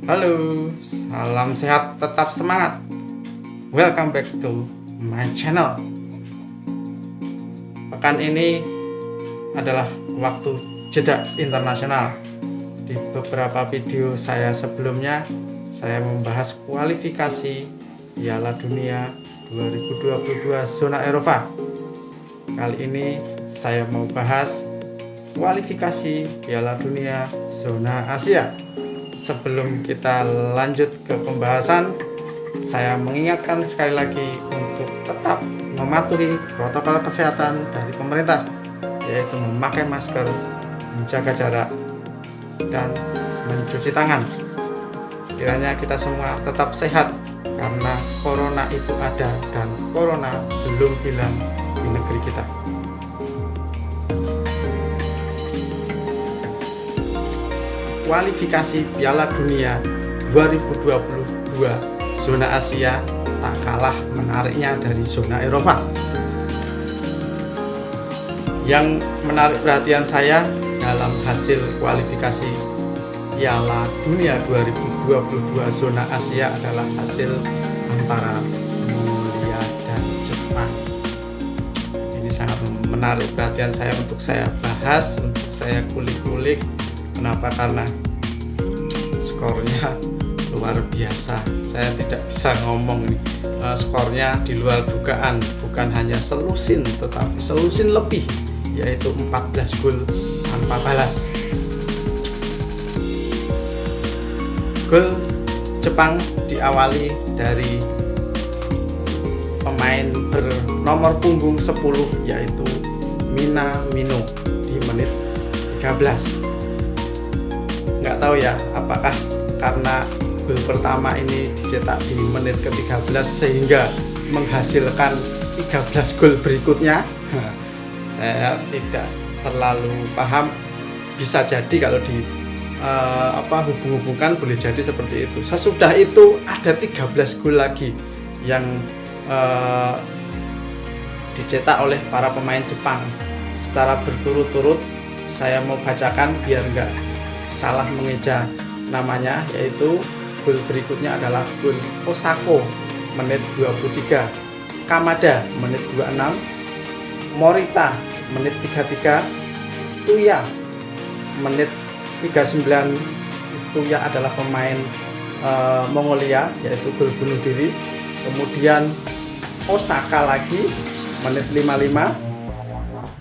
Halo, salam sehat, tetap semangat. Welcome back to my channel. Pekan ini adalah waktu jeda internasional. Di beberapa video saya sebelumnya, saya membahas kualifikasi Piala Dunia 2022 zona Eropa. Kali ini saya mau bahas kualifikasi Piala Dunia zona Asia. Sebelum kita lanjut ke pembahasan, saya mengingatkan sekali lagi untuk tetap mematuhi protokol kesehatan dari pemerintah, yaitu memakai masker, menjaga jarak, dan mencuci tangan. Kiranya kita semua tetap sehat, karena corona itu ada dan corona belum hilang di negeri kita. Kualifikasi Piala Dunia 2022 zona Asia tak kalah menariknya dari zona Eropa. Yang menarik perhatian saya dalam hasil kualifikasi Piala Dunia 2022 zona Asia adalah hasil antara Mongolia dan Jepang. Ini sangat menarik perhatian saya untuk saya bahas, untuk saya kulik-kulik. Kenapa? Karena skornya luar biasa. Saya tidak bisa ngomong nih. Skornya di luar dugaan, bukan hanya selusin, tetapi selusin lebih, yaitu 14 gol tanpa balas. Gol Jepang diawali dari pemain bernomor punggung 10, yaitu Minamino di menit 13. Nggak tahu ya, apakah karena gol pertama ini dicetak di menit ke-13 sehingga menghasilkan 13 gol berikutnya. Saya tidak terlalu paham. Bisa jadi kalau di hubung-hubungkan boleh jadi seperti itu. Sesudah itu ada 13 gol lagi yang dicetak oleh para pemain Jepang secara berturut-turut. Saya mau bacakan biar nggak salah mengeja namanya, yaitu gol berikutnya adalah gol Osako menit 23, Kamada menit 26, Morita menit 33, Tuya menit 39. Tuya adalah pemain Mongolia, yaitu gol bunuh diri. Kemudian Osaka lagi menit 55,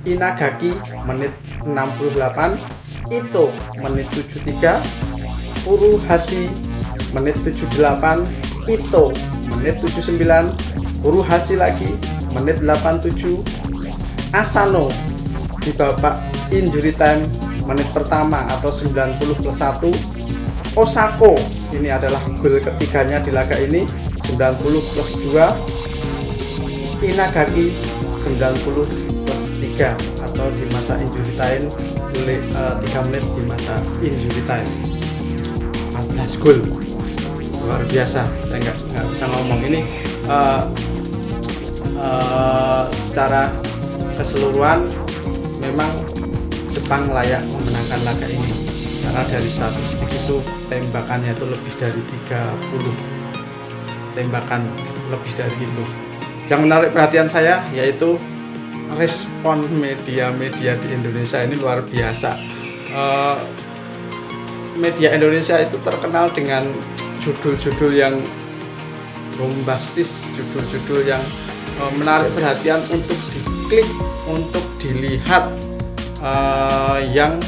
Inagaki menit 68, Ito menit 73, Furuhashi menit 78, Ito menit 79, Furuhashi lagi menit 87, Asano di babak injury time menit pertama atau 90+1, Osako ini adalah gol ketiganya di laga ini 90+2, Inagaki 90+3 atau di masa injury time 3 menit di masa injury time. 14 gol luar biasa. Saya nggak bisa ngomong ini. Secara keseluruhan memang Jepang layak memenangkan laga ini, karena dari statistik itu tembakannya itu lebih dari 30 tembakan, lebih dari itu. Yang menarik perhatian saya yaitu respon media-media di Indonesia ini luar biasa. Media Indonesia itu terkenal dengan judul-judul yang bombastis, judul-judul yang menarik perhatian untuk diklik, untuk dilihat, yang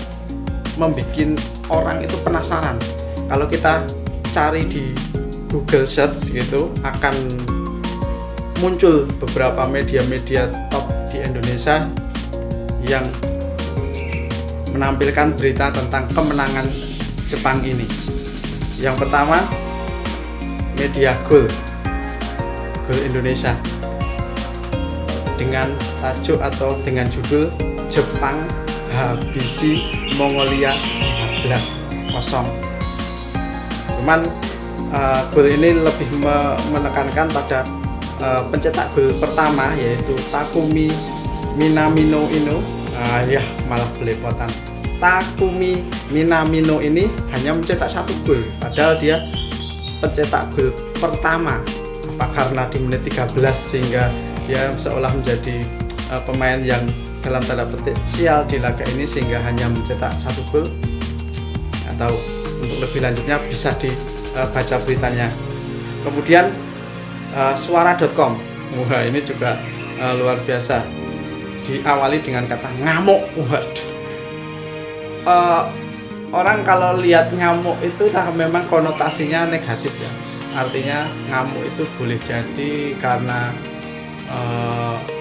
membuat orang itu penasaran. Kalau kita cari di Google Search gitu, akan muncul beberapa media-media top di Indonesia yang menampilkan berita tentang kemenangan Jepang ini. Yang pertama, media Gol Indonesia dengan tajuk atau dengan judul Jepang habisi Mongolia 14-0. Cuman gol ini lebih menekankan pada pencetak gol pertama, yaitu Takumi Minamino. Ya malah belepotan. Takumi Minamino ini hanya mencetak 1 gol, padahal dia pencetak gol pertama. Apa karena di menit 13 sehingga dia seolah menjadi pemain yang dalam tanda petik sial di laga ini sehingga hanya mencetak 1 gol? Atau untuk lebih lanjutnya bisa dibaca beritanya. Kemudian suara.com, wah ini juga luar biasa, diawali dengan kata ngamuk. Waduh. Orang kalau lihat ngamuk itu memang konotasinya negatif ya. Artinya ngamuk itu boleh jadi karena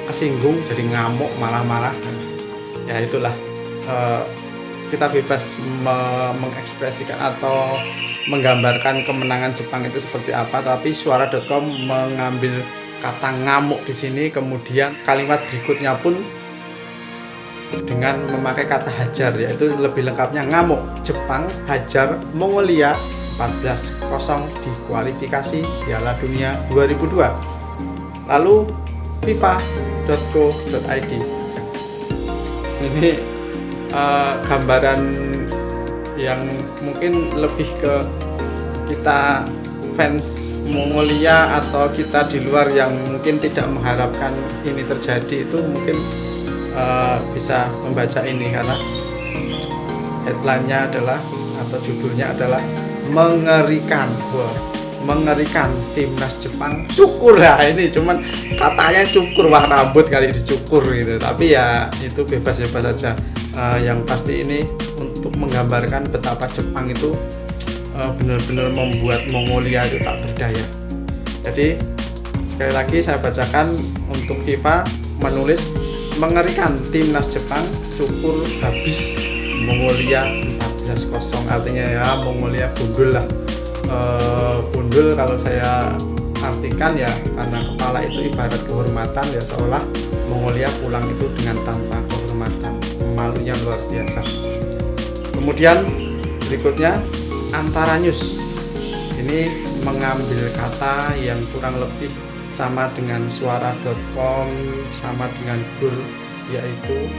kesinggung jadi ngamuk, marah-marah. Ya itulah, kita bebas mengekspresikan atau menggambarkan kemenangan Jepang itu seperti apa, tapi suara.com mengambil kata ngamuk di sini, kemudian kalimat berikutnya pun dengan memakai kata hajar, yaitu lebih lengkapnya ngamuk Jepang hajar Mongolia 14-0 di kualifikasi Piala Dunia 2002. Lalu FIFA.co.id, ini gambaran yang mungkin lebih ke kita fans Mongolia atau kita di luar yang mungkin tidak mengharapkan ini terjadi, itu mungkin bisa membaca ini karena headline-nya adalah atau judulnya adalah mengerikan. Wah, mengerikan, timnas Jepang cukur. Lah ini cuman katanya cukur, wah rambut kali dicukur gitu, tapi ya itu bebas-bebas saja. Yang pasti ini untuk menggambarkan betapa Jepang itu benar-benar membuat Mongolia itu tak berdaya. Jadi sekali lagi saya bacakan, untuk FIFA menulis mengerikan, timnas Jepang cukur habis Mongolia 14-0. Artinya ya Mongolia gundul lah. Gundul kalau saya artikan ya karena kepala itu ibarat kehormatan, ya seolah Mongolia pulang itu dengan tanpa kehormatan. Malunya luar biasa. Kemudian berikutnya Antara News, ini mengambil kata yang kurang lebih sama dengan suara.com, sama dengan gol, yaitu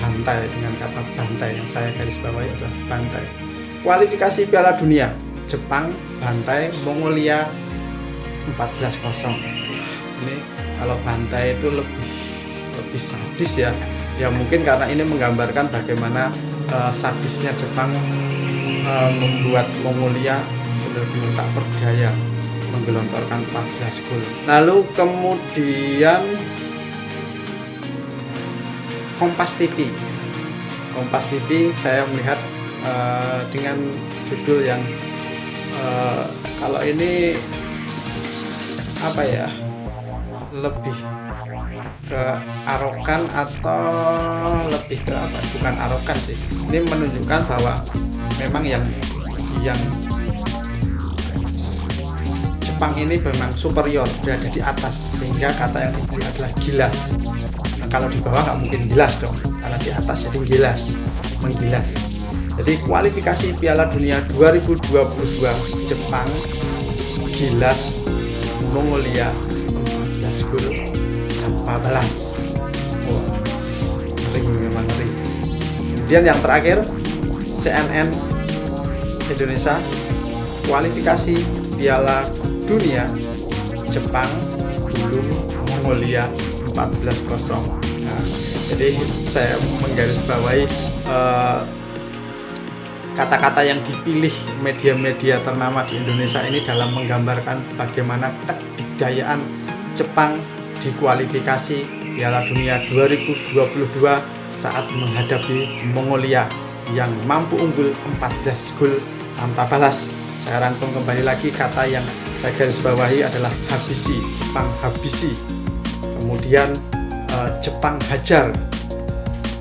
bantai, dengan kata bantai yang saya garis bawahi adalah bantai. Kualifikasi Piala Dunia, Jepang bantai Mongolia 14-0. Ini kalau bantai itu lebih sadis ya. Ya mungkin karena ini menggambarkan bagaimana sadisnya Jepang membuat Mongolia benar-benar tak berdaya, menggelontorkan 14 gol. Lalu kemudian Kompas TV. Kompas TV saya melihat dengan judul yang kalau ini apa ya, lebih ke arogan atau lebih ke apa? Bukan arogan sih. Ini menunjukkan bahwa memang yang Jepang ini memang superior, berada di atas, sehingga kata yang dipilih adalah gilas. Nah, kalau di bawah nggak mungkin gilas dong, karena di atas jadi gilas, menggilas. Jadi kualifikasi Piala Dunia 2022 Jepang gilas Mongolia 14 gol tanpa balas. Wah, ngeri, memang ngeri. Kemudian yang terakhir CNN Indonesia, kualifikasi Piala Dunia Jepang belum Mongolia 14-0. Nah, jadi saya menggarisbawahi kata-kata yang dipilih media-media ternama di Indonesia ini dalam menggambarkan bagaimana kedikdayaan Jepang di kualifikasi Piala Dunia 2022 saat menghadapi Mongolia yang mampu unggul 14 gol tanpa balas. Saya rangkum kembali lagi, kata yang saya garis bawahi adalah habisi, Jepang habisi. Kemudian Jepang hajar.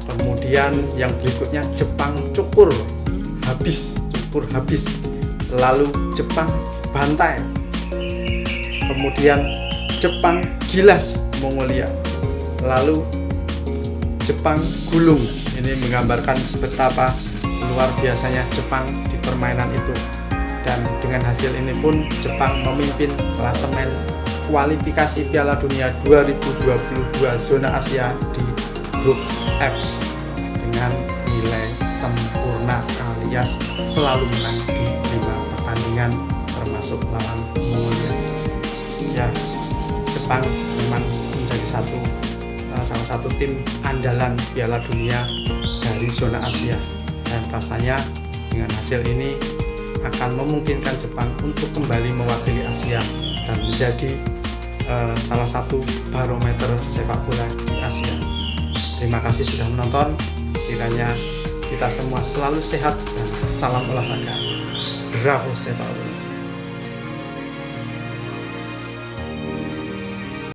Kemudian yang berikutnya Jepang cukur habis, cukur habis. Lalu Jepang bantai. Kemudian Jepang gilas Mongolia. Lalu Jepang gulung. Ini menggambarkan betapa luar biasanya Jepang di permainan itu. Dan dengan hasil ini pun Jepang memimpin klasemen kualifikasi Piala Dunia 2022 zona Asia di grup F dengan nilai sempurna. ia selalu menang di 5 pertandingan termasuk lawan Mongolia. Ya, Jepang memang menjadi salah satu tim andalan Piala Dunia dari zona Asia, dan rasanya dengan hasil ini akan memungkinkan Jepang untuk kembali mewakili Asia dan menjadi salah satu barometer sepak bola di Asia. Terima kasih sudah menonton. Kiranya kita semua selalu sehat dan salam olahraga. Bravo sepak bola.